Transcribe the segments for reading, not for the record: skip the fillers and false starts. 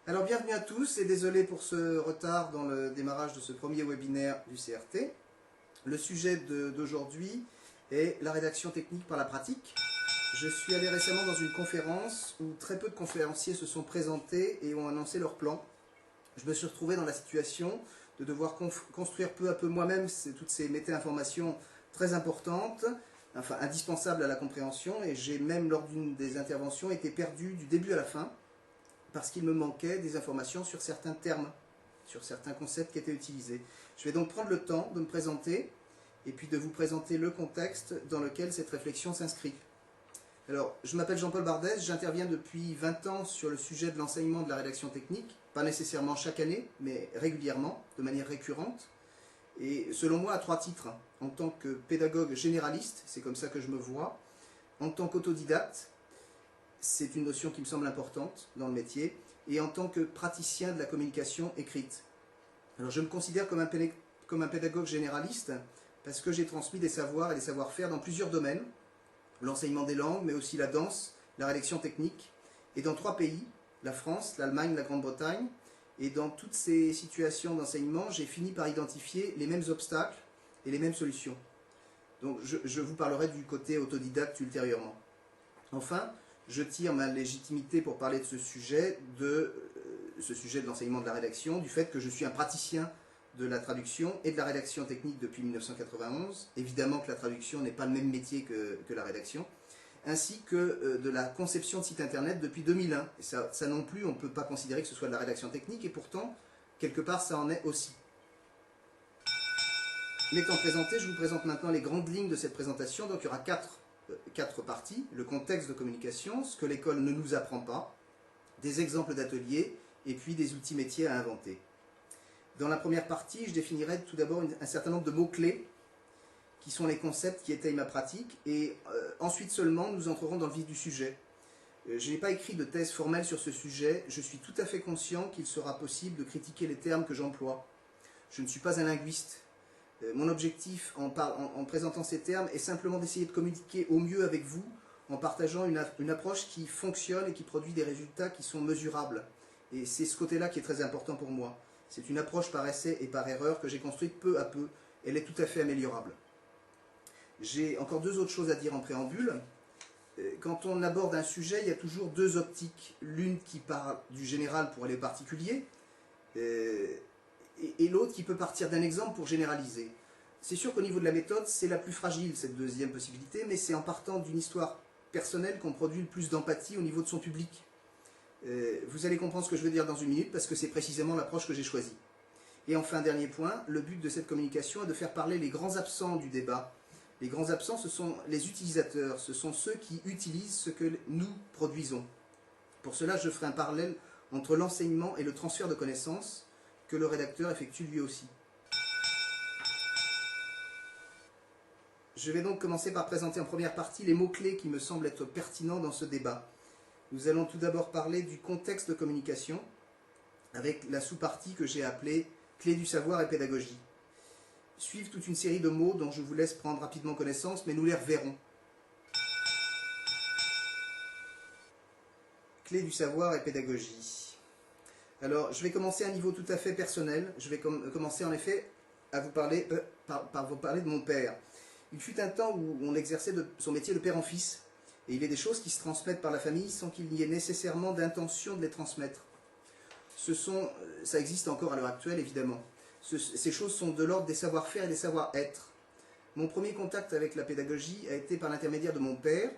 Alors bienvenue à tous et désolé pour ce retard dans le démarrage de ce premier webinaire du CRT. Le sujet d'aujourd'hui est la rédaction technique par la pratique. Je suis allé récemment dans une conférence où très peu de conférenciers se sont présentés et ont annoncé leur plan. Je me suis retrouvé dans la situation de devoir construire peu à peu moi-même toutes ces méta-informations très importantes, enfin indispensables à la compréhension, et j'ai même lors d'une des interventions été perdu du début à la fin, parce qu'il me manquait des informations sur certains termes, sur certains concepts qui étaient utilisés. Je vais donc prendre le temps de me présenter et puis de vous présenter le contexte dans lequel cette réflexion s'inscrit. Alors, je m'appelle Jean-Paul Bardès, j'interviens depuis 20 ans sur le sujet de l'enseignement de la rédaction technique, pas nécessairement chaque année, mais régulièrement, de manière récurrente, et selon moi à 3 titres. En tant que pédagogue généraliste, c'est comme ça que je me vois, en tant qu'autodidacte, c'est une notion qui me semble importante dans le métier, et en tant que praticien de la communication écrite. Alors je me considère comme un pédagogue généraliste parce que j'ai transmis des savoirs et des savoir-faire dans plusieurs domaines, l'enseignement des langues, mais aussi la danse, la rédaction technique, et dans 3 pays, la France, l'Allemagne, la Grande-Bretagne, et dans toutes ces situations d'enseignement, j'ai fini par identifier les mêmes obstacles et les mêmes solutions. Donc je vous parlerai du côté autodidacte ultérieurement. Enfin, je tire ma légitimité pour parler de ce sujet de l'enseignement de la rédaction, du fait que je suis un praticien de la traduction et de la rédaction technique depuis 1991. Évidemment que la traduction n'est pas le même métier que la rédaction, ainsi que de la conception de site internet depuis 2001. Et ça non plus, on ne peut pas considérer que ce soit de la rédaction technique, et pourtant, quelque part, ça en est aussi. M'étant présenté, je vous présente maintenant les grandes lignes de cette présentation. Donc il y aura 4 parties: le contexte de communication, ce que l'école ne nous apprend pas, des exemples d'ateliers, et puis des outils métiers à inventer. Dans la première partie, je définirai tout d'abord un certain nombre de mots-clés, qui sont les concepts qui étayent ma pratique, et ensuite seulement nous entrerons dans le vif du sujet. Je n'ai pas écrit de thèse formelle sur ce sujet, je suis tout à fait conscient qu'il sera possible de critiquer les termes que j'emploie. Je ne suis pas un linguiste. Mon objectif en présentant ces termes est simplement d'essayer de communiquer au mieux avec vous en partageant une approche qui fonctionne et qui produit des résultats qui sont mesurables. Et c'est ce côté-là qui est très important pour moi. C'est une approche par essai et par erreur que j'ai construite peu à peu. Elle est tout à fait améliorable. J'ai encore 2 autres choses à dire en préambule. Quand on aborde un sujet, il y a toujours 2 optiques. L'une qui parle du général pour aller au particulier, et l'autre qui peut partir d'un exemple pour généraliser. C'est sûr qu'au niveau de la méthode, c'est la plus fragile, cette deuxième possibilité, mais c'est en partant d'une histoire personnelle qu'on produit le plus d'empathie au niveau de son public. Vous allez comprendre ce que je veux dire dans une minute, parce que c'est précisément l'approche que j'ai choisie. Et enfin, dernier point, le but de cette communication est de faire parler les grands absents du débat. Les grands absents, ce sont les utilisateurs, ce sont ceux qui utilisent ce que nous produisons. Pour cela, je ferai un parallèle entre l'enseignement et le transfert de connaissances, que le rédacteur effectue lui aussi. Je vais donc commencer par présenter en première partie les mots-clés qui me semblent être pertinents dans ce débat. Nous allons tout d'abord parler du contexte de communication, avec la sous-partie que j'ai appelée « Clés du savoir et pédagogie ». Suivent toute une série de mots dont je vous laisse prendre rapidement connaissance, mais nous les reverrons. Clés du savoir et pédagogie. Alors, je vais commencer à un niveau tout à fait personnel. Je vais commencer en effet à vous parler, par vous parler de mon père. Il fut un temps où on exerçait son métier de père en fils. Et il est des choses qui se transmettent par la famille sans qu'il n'y ait nécessairement d'intention de les transmettre. Ça existe encore à l'heure actuelle, évidemment. Ces choses sont de l'ordre des savoir-faire et des savoir-être. Mon premier contact avec la pédagogie a été par l'intermédiaire de mon père,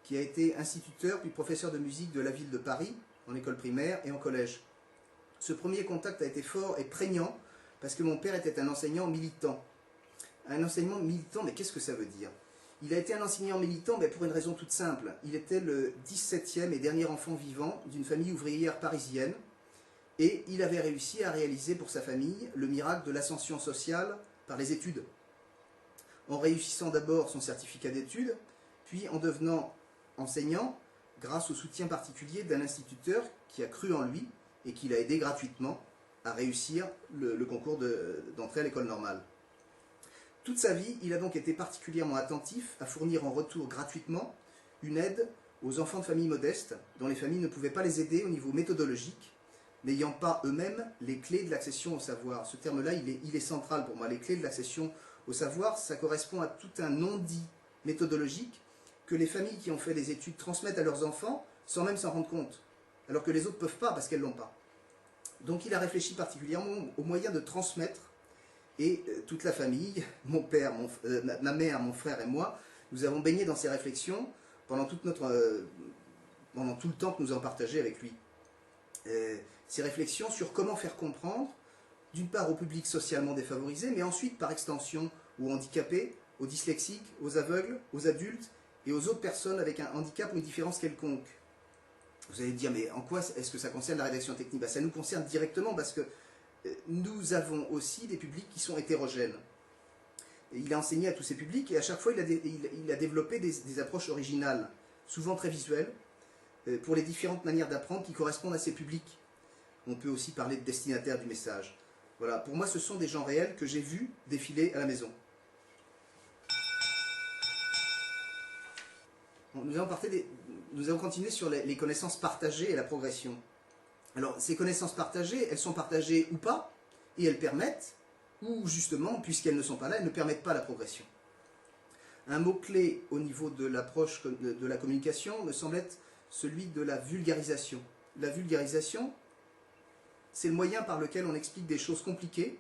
qui a été instituteur puis professeur de musique de la ville de Paris, en école primaire et en collège. Ce premier contact a été fort et prégnant parce que mon père était un enseignant militant. Un enseignant militant, mais qu'est-ce que ça veut dire? Il a été un enseignant militant pour une raison toute simple. Il était le 17e et dernier enfant vivant d'une famille ouvrière parisienne, et il avait réussi à réaliser pour sa famille le miracle de l'ascension sociale par les études. En réussissant d'abord son certificat d'études, puis en devenant enseignant grâce au soutien particulier d'un instituteur qui a cru en lui et qui l'a aidé gratuitement à réussir le concours d'entrée à l'école normale. Toute sa vie, il a donc été particulièrement attentif à fournir en retour gratuitement une aide aux enfants de familles modestes, dont les familles ne pouvaient pas les aider au niveau méthodologique, n'ayant pas eux-mêmes les clés de l'accession au savoir. Ce terme-là, il est central pour moi. Les clés de l'accession au savoir, ça correspond à tout un non-dit méthodologique que les familles qui ont fait des études transmettent à leurs enfants sans même s'en rendre compte, alors que les autres ne peuvent pas parce qu'elles ne l'ont pas. Donc il a réfléchi particulièrement aux moyens de transmettre, et toute la famille, mon père, ma mère, mon frère et moi, nous avons baigné dans ces réflexions pendant tout le temps que nous avons partagé avec lui. Ces réflexions sur comment faire comprendre, d'une part au public socialement défavorisé, mais ensuite par extension aux handicapés, aux dyslexiques, aux aveugles, aux adultes et aux autres personnes avec un handicap ou une différence quelconque. Vous allez dire, mais en quoi est-ce que ça concerne la rédaction technique? Ça nous concerne directement parce que nous avons aussi des publics qui sont hétérogènes. Et il a enseigné à tous ces publics et à chaque fois il a développé des approches originales, souvent très visuelles, pour les différentes manières d'apprendre qui correspondent à ces publics. On peut aussi parler de destinataires du message. Voilà, pour moi ce sont des gens réels que j'ai vus défiler à la maison. Nous allons continuer sur les connaissances partagées et la progression. Alors, ces connaissances partagées, elles sont partagées ou pas, et elles permettent, ou justement, puisqu'elles ne sont pas là, elles ne permettent pas la progression. Un mot-clé au niveau de l'approche de la communication me semble être celui de la vulgarisation. La vulgarisation, c'est le moyen par lequel on explique des choses compliquées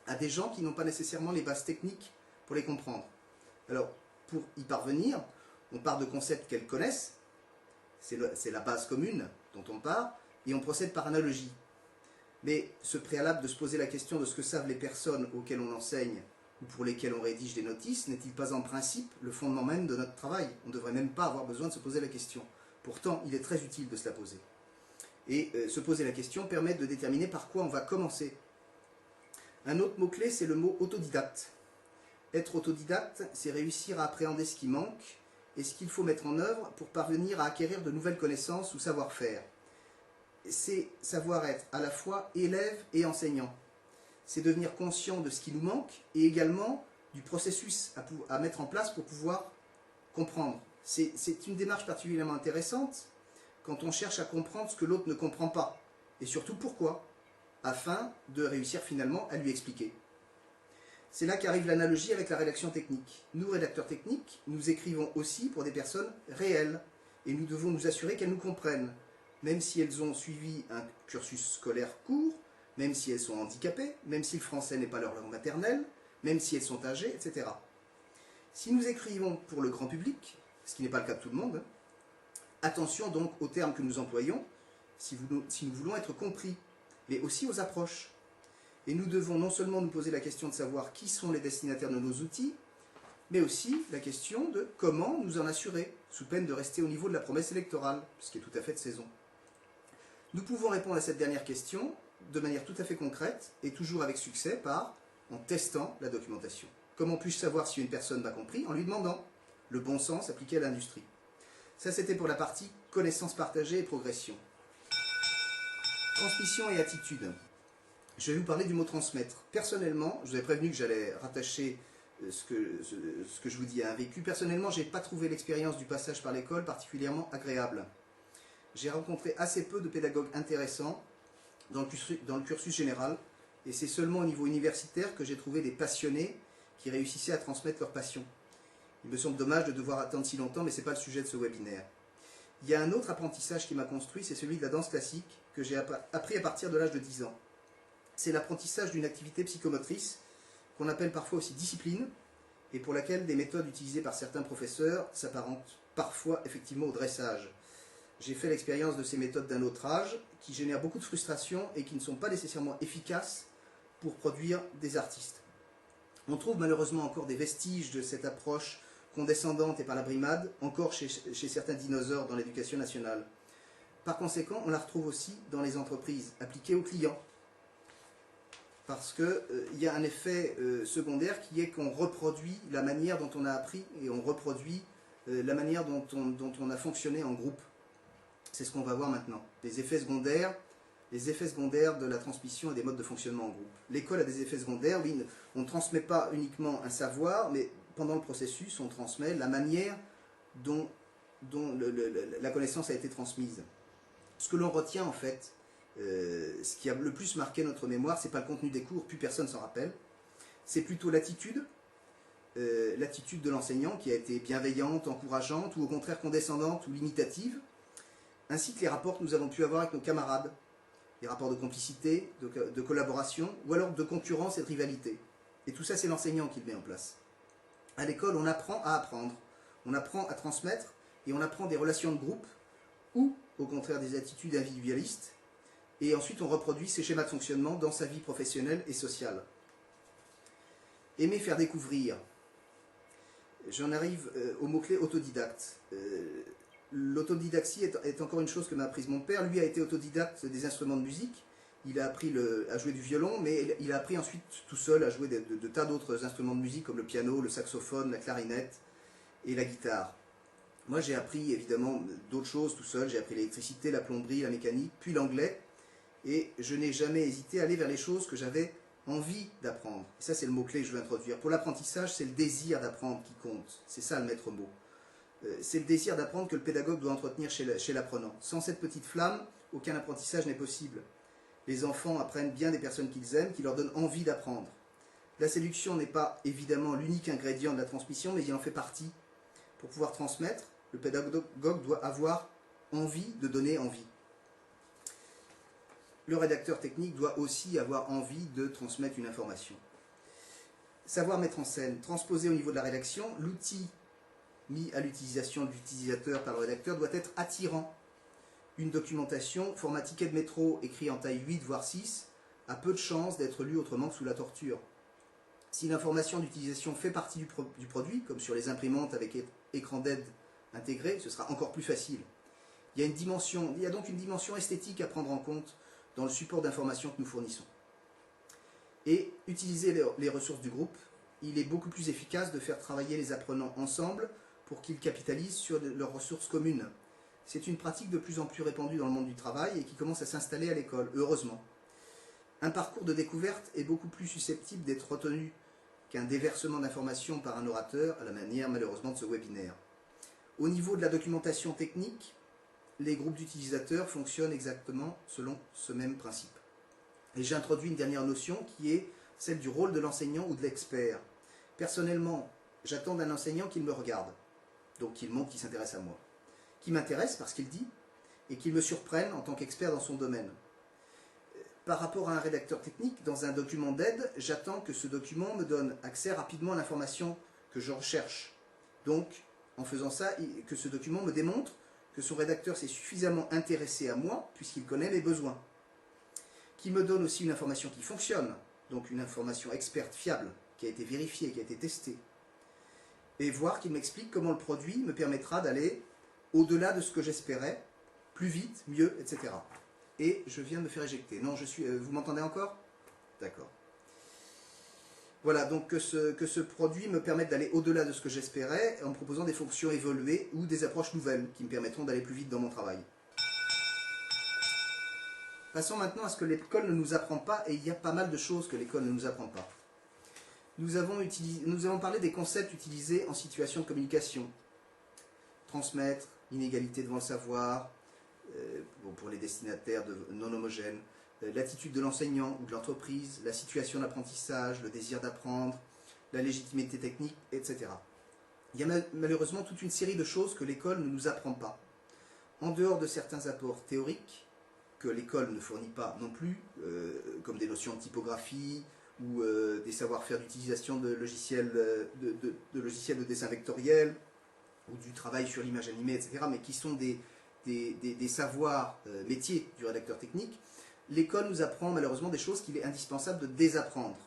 à des gens qui n'ont pas nécessairement les bases techniques pour les comprendre. Alors, pour y parvenir, on part de concepts qu'elles connaissent, c'est la base commune dont on part, et on procède par analogie. Mais ce préalable de se poser la question de ce que savent les personnes auxquelles on enseigne ou pour lesquelles on rédige des notices, n'est-il pas en principe le fondement même de notre travail? On ne devrait même pas avoir besoin de se poser la question. Pourtant, il est très utile de se la poser. Et se poser la question permet de déterminer par quoi on va commencer. Un autre mot-clé, c'est le mot autodidacte. Être autodidacte, c'est réussir à appréhender ce qui manque et ce qu'il faut mettre en œuvre pour parvenir à acquérir de nouvelles connaissances ou savoir-faire. C'est savoir être à la fois élève et enseignant. C'est devenir conscient de ce qui nous manque et également du processus à mettre en place pour pouvoir comprendre. C'est une démarche particulièrement intéressante quand on cherche à comprendre ce que l'autre ne comprend pas et surtout pourquoi, afin de réussir finalement à lui expliquer. C'est là qu'arrive l'analogie avec la rédaction technique. Nous, rédacteurs techniques, nous écrivons aussi pour des personnes réelles et nous devons nous assurer qu'elles nous comprennent, même si elles ont suivi un cursus scolaire court, même si elles sont handicapées, même si le français n'est pas leur langue maternelle, même si elles sont âgées, etc. Si nous écrivons pour le grand public, ce qui n'est pas le cas de tout le monde, attention donc aux termes que nous employons, si nous voulons être compris, mais aussi aux approches. Et nous devons non seulement nous poser la question de savoir qui sont les destinataires de nos outils, mais aussi la question de comment nous en assurer, sous peine de rester au niveau de la promesse électorale, ce qui est tout à fait de saison. Nous pouvons répondre à cette dernière question de manière tout à fait concrète, et toujours avec succès, en testant la documentation. Comment puis-je savoir si une personne m'a compris? En lui demandant. Le bon sens appliqué à l'industrie. Ça, c'était pour la partie connaissances partagées et progression. Transmission et attitude. Je vais vous parler du mot transmettre. Personnellement, je vous avais prévenu que j'allais rattacher ce que je vous dis à un vécu. Personnellement, je n'ai pas trouvé l'expérience du passage par l'école particulièrement agréable. J'ai rencontré assez peu de pédagogues intéressants dans le cursus général, et c'est seulement au niveau universitaire que j'ai trouvé des passionnés qui réussissaient à transmettre leur passion. Il me semble dommage de devoir attendre si longtemps, mais ce n'est pas le sujet de ce webinaire. Il y a un autre apprentissage qui m'a construit, c'est celui de la danse classique, que j'ai appris à partir de l'âge de 10 ans. C'est l'apprentissage d'une activité psychomotrice, qu'on appelle parfois aussi discipline, et pour laquelle des méthodes utilisées par certains professeurs s'apparentent parfois effectivement au dressage. J'ai fait l'expérience de ces méthodes d'un autre âge, qui génèrent beaucoup de frustration et qui ne sont pas nécessairement efficaces pour produire des artistes. On trouve malheureusement encore des vestiges de cette approche condescendante et par la brimade, encore chez certains dinosaures dans l'éducation nationale. Par conséquent, on la retrouve aussi dans les entreprises, appliquées aux clients. Parce qu'il y a un effet secondaire qui est qu'on reproduit la manière dont on a appris et on reproduit la manière dont on a fonctionné en groupe. C'est ce qu'on va voir maintenant. Les effets secondaires de la transmission et des modes de fonctionnement en groupe. L'école a des effets secondaires, oui, on ne transmet pas uniquement un savoir, mais pendant le processus, on transmet la manière dont la connaissance a été transmise. Ce que l'on retient en fait, Ce qui a le plus marqué notre mémoire, c'est pas le contenu des cours, plus personne s'en rappelle. C'est plutôt l'attitude de l'enseignant qui a été bienveillante, encourageante, ou au contraire condescendante ou limitative, ainsi que les rapports que nous avons pu avoir avec nos camarades, des rapports de complicité, de collaboration, ou alors de concurrence et de rivalité. Et tout ça, c'est l'enseignant qui le met en place. À l'école, on apprend à apprendre, on apprend à transmettre, et on apprend des relations de groupe, ou au contraire des attitudes individualistes, et ensuite on reproduit ces schémas de fonctionnement dans sa vie professionnelle et sociale. Aimer faire découvrir. J'en arrive au mot-clé autodidacte. L'autodidactie est encore une chose que m'a apprise mon père. Lui a été autodidacte des instruments de musique. Il a appris à jouer du violon, mais il a appris ensuite tout seul à jouer de tas d'autres instruments de musique comme le piano, le saxophone, la clarinette et la guitare. Moi j'ai appris évidemment d'autres choses tout seul. J'ai appris l'électricité, la plomberie, la mécanique, puis l'anglais. Et je n'ai jamais hésité à aller vers les choses que j'avais envie d'apprendre. Et ça, c'est le mot-clé que je veux introduire. Pour l'apprentissage, c'est le désir d'apprendre qui compte. C'est ça le maître mot. C'est le désir d'apprendre que le pédagogue doit entretenir chez l'apprenant. Sans cette petite flamme, aucun apprentissage n'est possible. Les enfants apprennent bien des personnes qu'ils aiment, qui leur donnent envie d'apprendre. La séduction n'est pas évidemment l'unique ingrédient de la transmission, mais il en fait partie. Pour pouvoir transmettre, le pédagogue doit avoir envie de donner envie. Le rédacteur technique doit aussi avoir envie de transmettre une information. Savoir mettre en scène, transposer au niveau de la rédaction, l'outil mis à l'utilisation de l'utilisateur par le rédacteur doit être attirant. Une documentation, format ticket de métro, écrit en taille 8 voire 6, a peu de chances d'être lue autrement que sous la torture. Si l'information d'utilisation fait partie du produit, comme sur les imprimantes avec écran d'aide intégré, ce sera encore plus facile. Il y a donc une dimension esthétique à prendre en compte dans le support d'information que nous fournissons. Et utiliser les ressources du groupe, il est beaucoup plus efficace de faire travailler les apprenants ensemble pour qu'ils capitalisent sur leurs ressources communes. C'est une pratique de plus en plus répandue dans le monde du travail et qui commence à s'installer à l'école, heureusement. Un parcours de découverte est beaucoup plus susceptible d'être retenu qu'un déversement d'informations par un orateur, à la manière malheureusement de ce webinaire. Au niveau de la documentation technique, les groupes d'utilisateurs fonctionnent exactement selon ce même principe. Et j'introduis une dernière notion qui est celle du rôle de l'enseignant ou de l'expert. Personnellement, j'attends d'un enseignant qu'il me regarde, donc qu'il montre qu'il s'intéresse à moi, qu'il m'intéresse parce qu'il dit, et qu'il me surprenne en tant qu'expert dans son domaine. Par rapport à un rédacteur technique, dans un document d'aide, j'attends que ce document me donne accès rapidement à l'information que je recherche. Donc, en faisant ça, que ce document me démontre que son rédacteur s'est suffisamment intéressé à moi, puisqu'il connaît mes besoins. Qu'il me donne aussi une information qui fonctionne, donc une information experte, fiable, qui a été vérifiée, qui a été testée. Et voir qu'il m'explique comment le produit me permettra d'aller au-delà de ce que j'espérais, plus vite, mieux, etc. Et je viens de me faire éjecter. Non, vous m'entendez encore? D'accord. Voilà, donc que ce produit me permette d'aller au-delà de ce que j'espérais en me proposant des fonctions évoluées ou des approches nouvelles qui me permettront d'aller plus vite dans mon travail. Passons maintenant à ce que l'école ne nous apprend pas, et il y a pas mal de choses que l'école ne nous apprend pas. Nous avons parlé des concepts utilisés en situation de communication. Transmettre, inégalité devant le savoir, pour les destinataires non homogènes, l'attitude de l'enseignant ou de l'entreprise, la situation d'apprentissage, le désir d'apprendre, la légitimité technique, etc. Il y a malheureusement toute une série de choses que l'école ne nous apprend pas. En dehors de certains apports théoriques, que l'école ne fournit pas non plus, comme des notions de typographie ou des savoir-faire d'utilisation de logiciels de dessin vectoriel ou du travail sur l'image animée, etc., mais qui sont des savoirs métiers du rédacteur technique, l'école nous apprend malheureusement des choses qu'il est indispensable de désapprendre.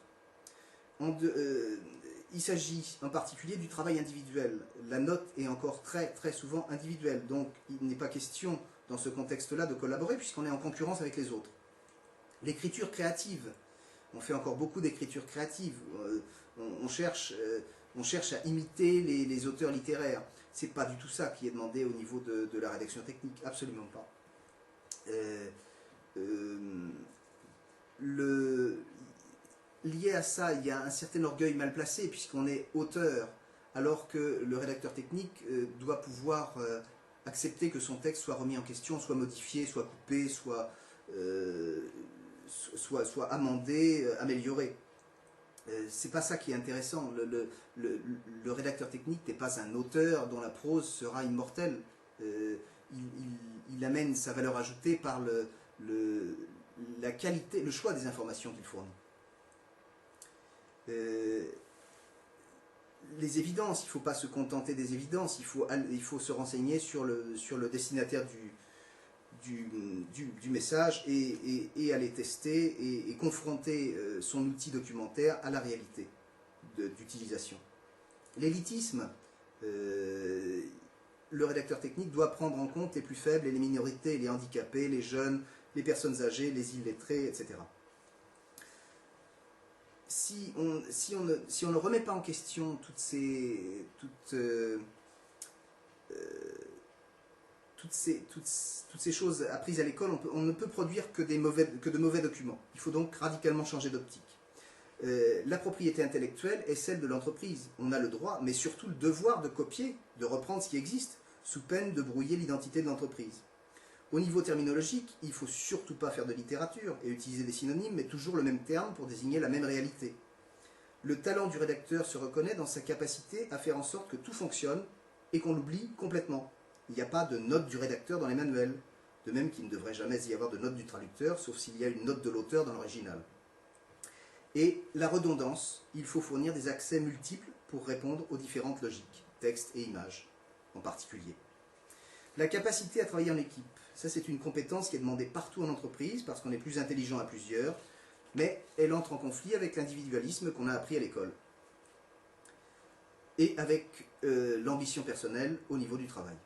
Il s'agit en particulier du travail individuel. La note est encore très, très souvent individuelle, donc il n'est pas question dans ce contexte-là de collaborer puisqu'on est en concurrence avec les autres. L'écriture créative, on fait encore beaucoup d'écriture créative, on cherche à imiter les auteurs littéraires. C'est pas du tout ça qui est demandé au niveau de la rédaction technique, absolument pas. Lié à ça, il y a un certain orgueil mal placé puisqu'on est auteur, alors que le rédacteur technique doit pouvoir accepter que son texte soit remis en question, soit modifié, soit coupé, soit soit amendé, amélioré. C'est pas ça qui est intéressant. Le rédacteur technique n'est pas un auteur dont la prose sera immortelle. Il amène sa valeur ajoutée par la qualité, le choix des informations qu'il fournit. Les évidences, il ne faut pas se contenter des évidences, il faut se renseigner sur le destinataire du message et aller tester et confronter son outil documentaire à la réalité d'utilisation. L'élitisme, le rédacteur technique doit prendre en compte les plus faibles et les minorités, les handicapés, les jeunes, les personnes âgées, les illettrés, etc. Si on ne remet pas en question toutes ces choses apprises à l'école, on ne peut produire que de mauvais documents. Il faut donc radicalement changer d'optique. La propriété intellectuelle est celle de l'entreprise. On a le droit, mais surtout le devoir de copier, de reprendre ce qui existe, sous peine de brouiller l'identité de l'entreprise. Au niveau terminologique, il ne faut surtout pas faire de littérature et utiliser des synonymes, mais toujours le même terme pour désigner la même réalité. Le talent du rédacteur se reconnaît dans sa capacité à faire en sorte que tout fonctionne et qu'on l'oublie complètement. Il n'y a pas de note du rédacteur dans les manuels, de même qu'il ne devrait jamais y avoir de note du traducteur, sauf s'il y a une note de l'auteur dans l'original. Et la redondance, il faut fournir des accès multiples pour répondre aux différentes logiques, texte et images en particulier. La capacité à travailler en équipe, ça c'est une compétence qui est demandée partout en entreprise parce qu'on est plus intelligent à plusieurs, mais elle entre en conflit avec l'individualisme qu'on a appris à l'école et avec l'ambition personnelle au niveau du travail.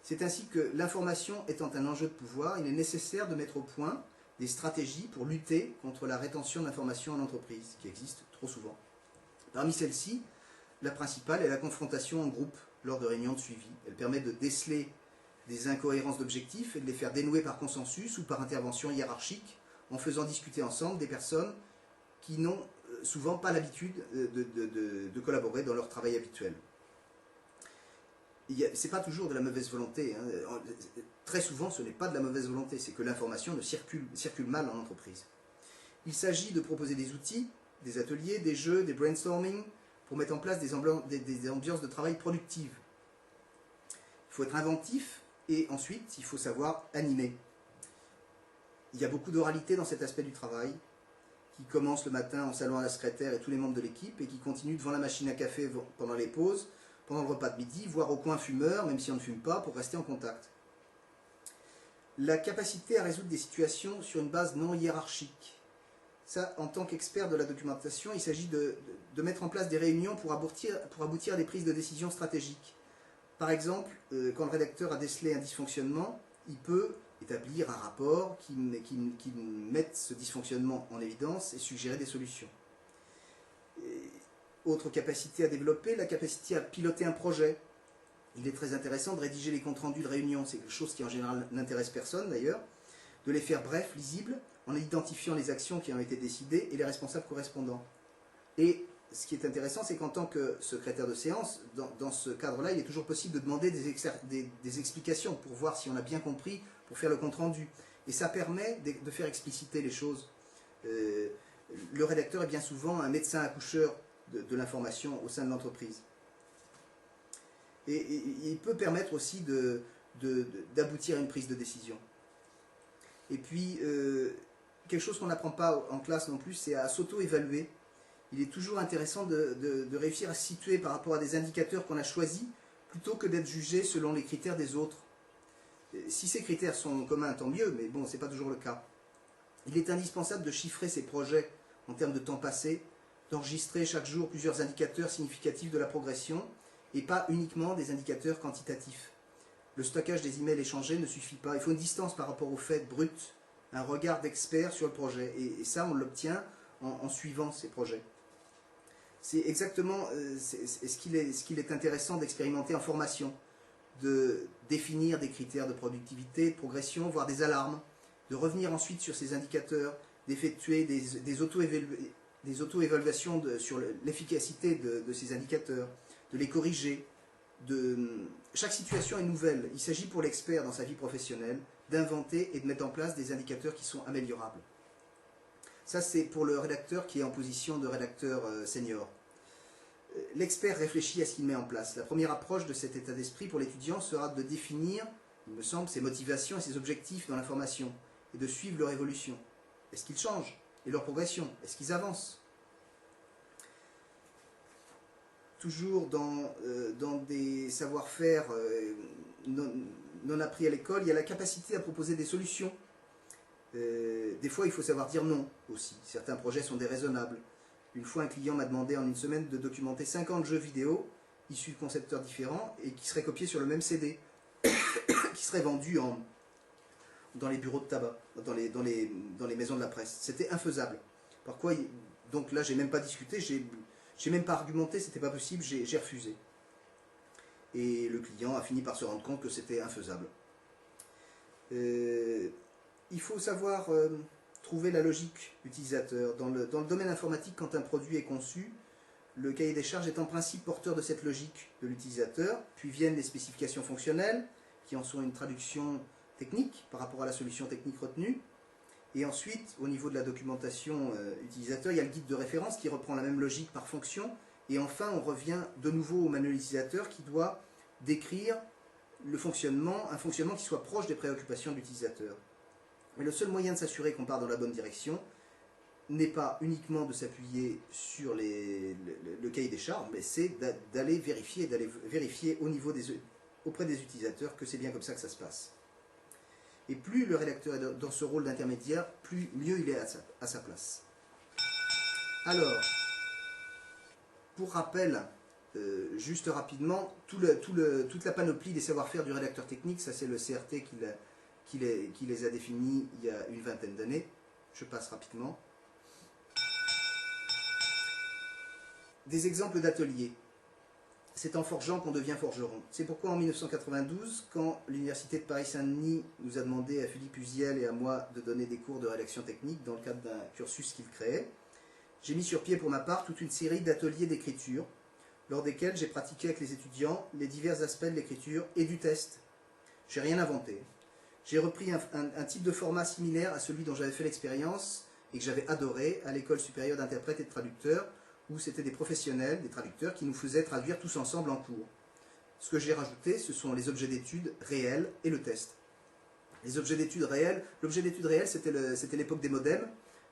C'est ainsi que l'information étant un enjeu de pouvoir, il est nécessaire de mettre au point des stratégies pour lutter contre la rétention d'informations en entreprise, qui existe trop souvent. Parmi celles-ci, la principale est la confrontation en groupe lors de réunions de suivi. Elle permet de déceler des incohérences d'objectifs et de les faire dénouer par consensus ou par intervention hiérarchique, en faisant discuter ensemble des personnes qui n'ont souvent pas l'habitude de collaborer dans leur travail habituel. Ce n'est pas toujours de la mauvaise volonté. Hein. Très souvent, ce n'est pas de la mauvaise volonté, c'est que l'information ne circule mal en entreprise. Il s'agit de proposer des outils, des ateliers, des jeux, des brainstorming, pour mettre en place des ambiances de travail productives. Il faut être inventif, et ensuite, il faut savoir animer. Il y a beaucoup d'oralité dans cet aspect du travail, qui commence le matin en saluant la secrétaire et tous les membres de l'équipe, et qui continue devant la machine à café pendant les pauses, pendant le repas de midi, voire au coin fumeur, même si on ne fume pas, pour rester en contact. La capacité à résoudre des situations sur une base non hiérarchique. Ça, en tant qu'expert de la documentation, il s'agit de mettre en place des réunions pour aboutir à des prises de décision stratégiques. Par exemple, quand le rédacteur a décelé un dysfonctionnement, il peut établir un rapport qui mette ce dysfonctionnement en évidence et suggérer des solutions. Autre capacité à développer, la capacité à piloter un projet. Il est très intéressant de rédiger les comptes rendus de réunion, c'est quelque chose qui en général n'intéresse personne d'ailleurs, de les faire brefs, lisibles, en identifiant les actions qui ont été décidées et les responsables correspondants. Et ce qui est intéressant, c'est qu'en tant que secrétaire de séance, dans ce cadre-là, il est toujours possible de demander des explications pour voir si on a bien compris, pour faire le compte rendu. Et ça permet de faire expliciter les choses. Le rédacteur est bien souvent un médecin accoucheur de l'information au sein de l'entreprise. Et il peut permettre aussi d'aboutir à une prise de décision. Et puis, quelque chose qu'on n'apprend pas en classe non plus, c'est à s'auto-évaluer. Il est toujours intéressant de réussir à se situer par rapport à des indicateurs qu'on a choisis, plutôt que d'être jugé selon les critères des autres. Si ces critères sont communs, tant mieux, mais bon, ce n'est pas toujours le cas. Il est indispensable de chiffrer ses projets en termes de temps passé, d'enregistrer chaque jour plusieurs indicateurs significatifs de la progression, et pas uniquement des indicateurs quantitatifs. Le stockage des emails échangés ne suffit pas. Il faut une distance par rapport aux faits bruts, un regard d'expert sur le projet. Et ça, on l'obtient en suivant ces projets. C'est exactement ce qu'il est intéressant d'expérimenter en formation, de définir des critères de productivité, de progression, voire des alarmes, de revenir ensuite sur ces indicateurs, d'effectuer des auto-évaluations sur l'efficacité de ces indicateurs, de les corriger. Chaque situation est nouvelle. Il s'agit pour l'expert dans sa vie professionnelle d'inventer et de mettre en place des indicateurs qui sont améliorables. Ça, c'est pour le rédacteur qui est en position de rédacteur senior. L'expert réfléchit à ce qu'il met en place. La première approche de cet état d'esprit pour l'étudiant sera de définir, il me semble, ses motivations et ses objectifs dans la formation, et de suivre leur évolution. Est-ce qu'ils changent? Et leur progression? Est-ce qu'ils avancent? Toujours dans des savoir-faire non appris à l'école, il y a la capacité à proposer des solutions. Des fois, il faut savoir dire non aussi. Certains projets sont déraisonnables. Une fois, un client m'a demandé en une semaine de documenter 50 jeux vidéo issus de concepteurs différents et qui seraient copiés sur le même CD, qui seraient vendus dans les bureaux de tabac, dans les maisons de la presse. C'était infaisable. Donc là, j'ai même pas discuté, j'ai même pas argumenté, c'était pas possible, j'ai refusé. Et le client a fini par se rendre compte que c'était infaisable. Il faut savoir trouver la logique utilisateur. Dans le domaine informatique, quand un produit est conçu, le cahier des charges est en principe porteur de cette logique de l'utilisateur, puis viennent les spécifications fonctionnelles, qui en sont une traduction technique par rapport à la solution technique retenue. Et ensuite, au niveau de la documentation utilisateur, il y a le guide de référence qui reprend la même logique par fonction. Et enfin, on revient de nouveau au manuel utilisateur qui doit décrire un fonctionnement qui soit proche des préoccupations de l'utilisateur. Mais le seul moyen de s'assurer qu'on part dans la bonne direction n'est pas uniquement de s'appuyer sur le cahier des charges, mais c'est d'aller vérifier auprès des utilisateurs que c'est bien comme ça que ça se passe. Et plus le rédacteur est dans ce rôle d'intermédiaire, mieux il est à sa place. Alors, pour rappel, juste rapidement, toute la panoplie des savoir-faire du rédacteur technique, ça c'est le CRT qui les a définis il y a une vingtaine d'années. Je passe rapidement. Des exemples d'ateliers. C'est en forgeant qu'on devient forgeron. C'est pourquoi en 1992, quand l'Université de Paris-Saint-Denis nous a demandé à Philippe Uziel et à moi de donner des cours de rédaction technique dans le cadre d'un cursus qu'il créait, j'ai mis sur pied pour ma part toute une série d'ateliers d'écriture, lors desquels j'ai pratiqué avec les étudiants les divers aspects de l'écriture et du test. J'ai rien inventé. J'ai repris un type de format similaire à celui dont j'avais fait l'expérience et que j'avais adoré à l'École supérieure d'interprètes et de traducteurs, où c'était des professionnels, des traducteurs, qui nous faisaient traduire tous ensemble en cours. Ce que j'ai rajouté, ce sont les objets d'études réels et le test. Les objets d'études réels, l'objet d'étude réel, c'était l'époque des modems.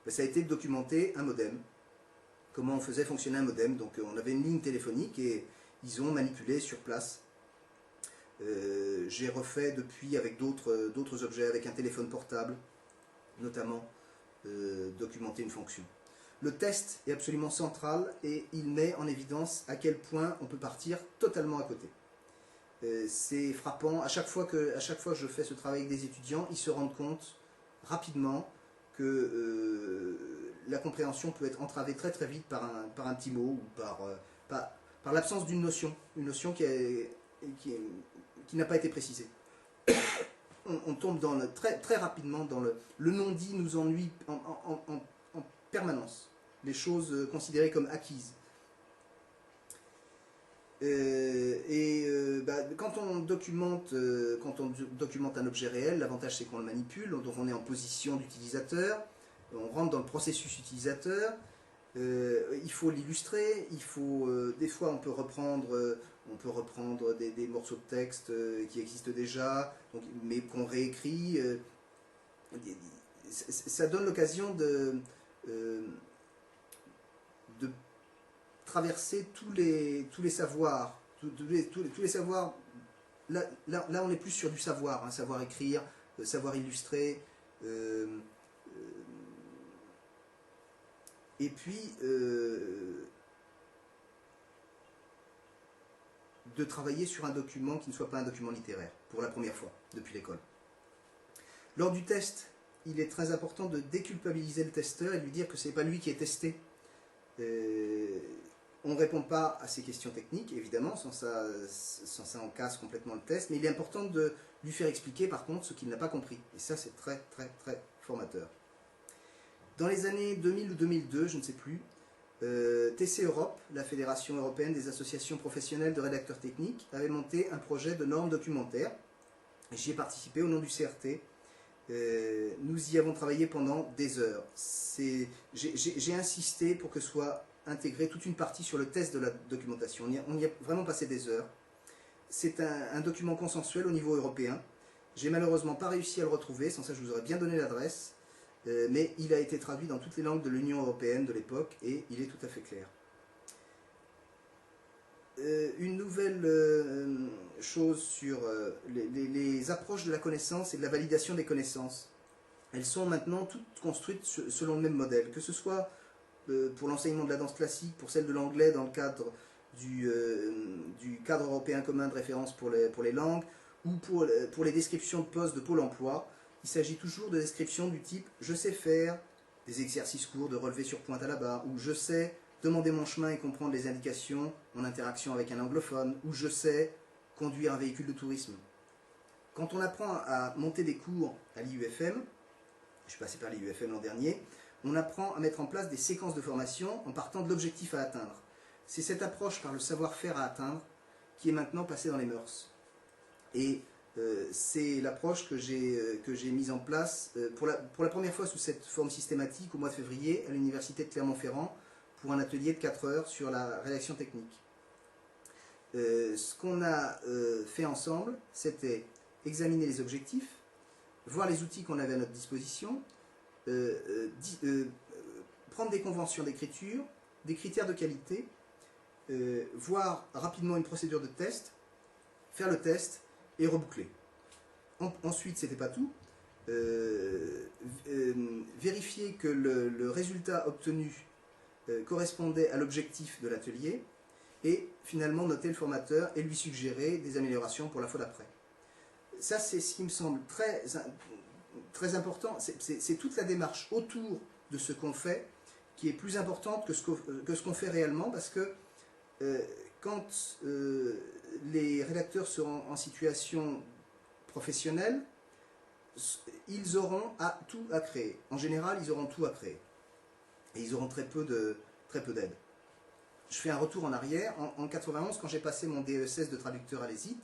Ça a été de documenter un modem. Comment on faisait fonctionner un modem. Donc on avait une ligne téléphonique et ils ont manipulé sur place. J'ai refait depuis avec d'autres objets, avec un téléphone portable, notamment documenter une fonction. Le test est absolument central et il met en évidence à quel point on peut partir totalement à côté. C'est frappant, à chaque fois que je fais ce travail avec des étudiants, ils se rendent compte rapidement que la compréhension peut être entravée très très vite par un petit mot ou par l'absence d'une notion, une notion qui n'a pas été précisée. On tombe très, très rapidement dans le non-dit nous ennuie en permanence. Les choses considérées comme acquises. Quand on documente un objet réel, l'avantage c'est qu'on le manipule, donc on est en position d'utilisateur, on rentre dans le processus utilisateur, il faut l'illustrer, des fois on peut reprendre des morceaux de texte qui existent déjà, mais qu'on réécrit. Ça donne l'occasion de traverser tous les savoirs. Tous les savoirs. Là, on est plus sur du savoir, hein, savoir écrire, savoir illustrer. Et puis, de travailler sur un document qui ne soit pas un document littéraire, pour la première fois, depuis l'école. Lors du test, il est très important de déculpabiliser le testeur et de lui dire que ce n'est pas lui qui est testé. On ne répond pas à ces questions techniques, évidemment, sans ça on casse complètement le test, mais il est important de lui faire expliquer par contre ce qu'il n'a pas compris. Et ça c'est très très très formateur. Dans les années 2000 ou 2002, je ne sais plus, TC Europe, la Fédération européenne des associations professionnelles de rédacteurs techniques, avait monté un projet de normes documentaires. J'y ai participé au nom du CRT. Nous y avons travaillé pendant des heures. J'ai insisté pour que soit intégrée toute une partie sur le test de la documentation. On y a vraiment passé des heures. C'est un document consensuel au niveau européen. J'ai malheureusement pas réussi à le retrouver, sans ça je vous aurais bien donné l'adresse, mais il a été traduit dans toutes les langues de l'Union européenne de l'époque et il est tout à fait clair. Une nouvelle chose sur les approches de la connaissance et de la validation des connaissances. Elles sont maintenant toutes construites selon le même modèle, que ce soit pour l'enseignement de la danse classique, pour celle de l'anglais dans le cadre du cadre européen commun de référence pour les langues, ou pour les descriptions de postes de Pôle emploi. Il s'agit toujours de descriptions du type « je sais faire des exercices courts de relevé sur pointe à la barre » ou « je sais demander mon chemin et comprendre les indications en interaction avec un anglophone » ou « je sais conduire un véhicule de tourisme ». Quand on apprend à monter des cours à l'IUFM, je suis passé par l'IUFM l'an dernier, on apprend à mettre en place des séquences de formation en partant de l'objectif à atteindre. C'est cette approche par le savoir-faire à atteindre qui est maintenant passée dans les mœurs. Et c'est l'approche que j'ai mise en place pour la première fois sous cette forme systématique au mois de février à l'université de Clermont-Ferrand pour un atelier de 4 heures sur la rédaction technique. Ce qu'on a fait ensemble, c'était examiner les objectifs, voir les outils qu'on avait à notre disposition, prendre des conventions d'écriture, des critères de qualité, voir rapidement une procédure de test, faire le test et reboucler. Ensuite, c'était pas tout, vérifier que le résultat obtenu correspondait à l'objectif de l'atelier et finalement noter le formateur et lui suggérer des améliorations pour la fois d'après. Ça, c'est ce qui me semble très important, c'est toute la démarche autour de ce qu'on fait qui est plus importante que ce qu'on fait réellement, parce que quand les rédacteurs seront en situation professionnelle, ils auront tout à créer. En général, ils auront tout à créer. Et ils auront très peu d'aide. Je fais un retour en arrière. En 91, quand j'ai passé mon DESS de traducteur à l'ESIT,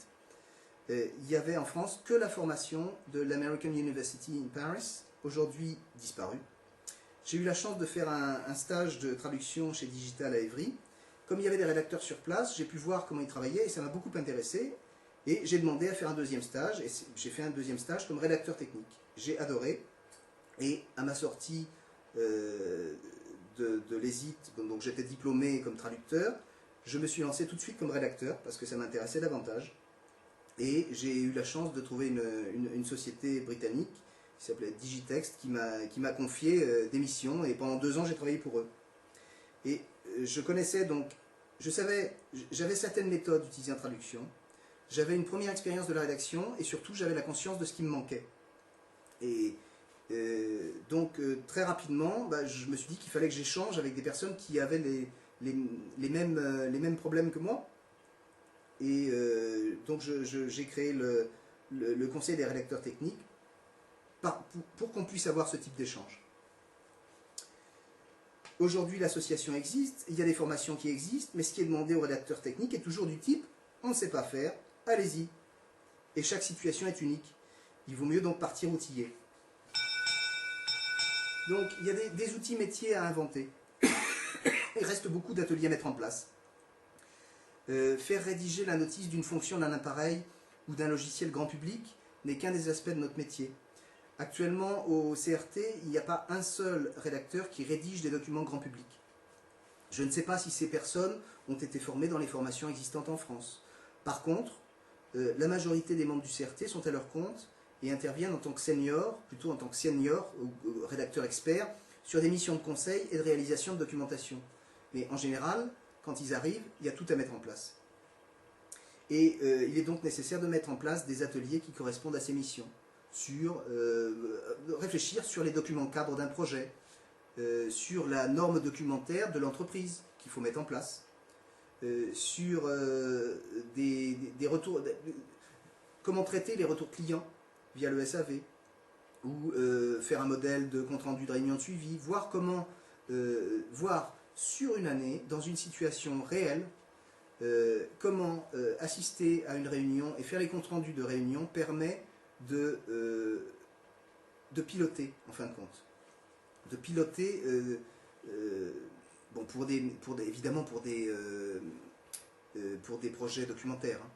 il n'y avait en France que la formation de l'American University in Paris, aujourd'hui disparue. J'ai eu la chance de faire un stage de traduction chez Digital à Évry. Comme il y avait des rédacteurs sur place, j'ai pu voir comment ils travaillaient et ça m'a beaucoup intéressé. Et j'ai demandé à faire un deuxième stage, et j'ai fait un deuxième stage comme rédacteur technique. J'ai adoré, et à ma sortie de l'ESIT, donc j'étais diplômé comme traducteur, je me suis lancé tout de suite comme rédacteur, parce que ça m'intéressait davantage. Et j'ai eu la chance de trouver une société britannique, qui s'appelait Digitext, qui m'a confié des missions, et pendant 2 ans j'ai travaillé pour eux. Et je connaissais donc, j'avais certaines méthodes utilisées en traduction, j'avais une première expérience de la rédaction et surtout j'avais la conscience de ce qui me manquait. Et donc très rapidement, je me suis dit qu'il fallait que j'échange avec des personnes qui avaient les mêmes problèmes que moi. Et donc j'ai créé le conseil des rédacteurs techniques pour qu'on puisse avoir ce type d'échange. Aujourd'hui, l'association existe, il y a des formations qui existent, mais ce qui est demandé aux rédacteurs techniques est toujours du type « on ne sait pas faire, allez-y ». Et chaque situation est unique. Il vaut mieux donc partir outillé. Donc, il y a des outils métiers à inventer. Il reste beaucoup d'ateliers à mettre en place. Faire rédiger la notice d'une fonction d'un appareil ou d'un logiciel grand public n'est qu'un des aspects de notre métier. Actuellement, au CRT, il n'y a pas un seul rédacteur qui rédige des documents grand public. Je ne sais pas si ces personnes ont été formées dans les formations existantes en France. Par contre, la majorité des membres du CRT sont à leur compte et interviennent en tant que senior, plutôt en tant que senior ou rédacteur expert, sur des missions de conseil et de réalisation de documentation. Mais en général, quand ils arrivent, il y a tout à mettre en place. Et il est donc nécessaire de mettre en place des ateliers qui correspondent à ces missions. Réfléchir sur les documents cadres d'un projet, sur la norme documentaire de l'entreprise qu'il faut mettre en place, sur des retours, comment traiter les retours clients via le SAV, ou faire un modèle de compte-rendu de réunion de suivi, voir comment, voir sur une année, dans une situation réelle, comment assister à une réunion et faire les comptes rendus de réunion permet de piloter, en fin de compte. De piloter, bon, évidemment pour des projets documentaires, hein,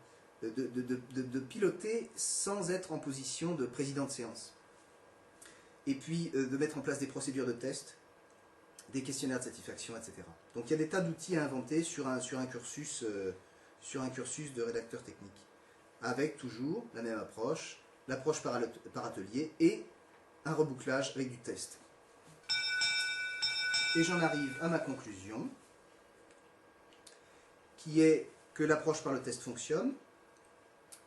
de piloter sans être en position de président de séance. Et puis de mettre en place des procédures de test, des questionnaires de satisfaction, etc. Donc il y a des tas d'outils à inventer sur un cursus de rédacteur technique, avec toujours la même approche, l'approche par atelier et un rebouclage avec du test. Et j'en arrive à ma conclusion, qui est que l'approche par le test fonctionne,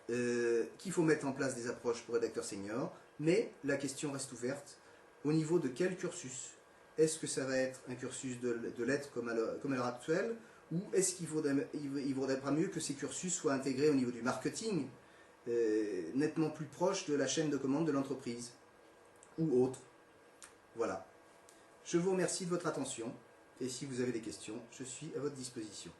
qu'il faut mettre en place des approches pour rédacteurs seniors, mais la question reste ouverte au niveau de quel cursus. Est-ce que ça va être un cursus de lettres comme à l'heure actuelle, ou est-ce qu'il vaudrait pas mieux que ces cursus soient intégrés au niveau du marketing, nettement plus proche de la chaîne de commande de l'entreprise, ou autre. Voilà. Je vous remercie de votre attention, et si vous avez des questions, je suis à votre disposition.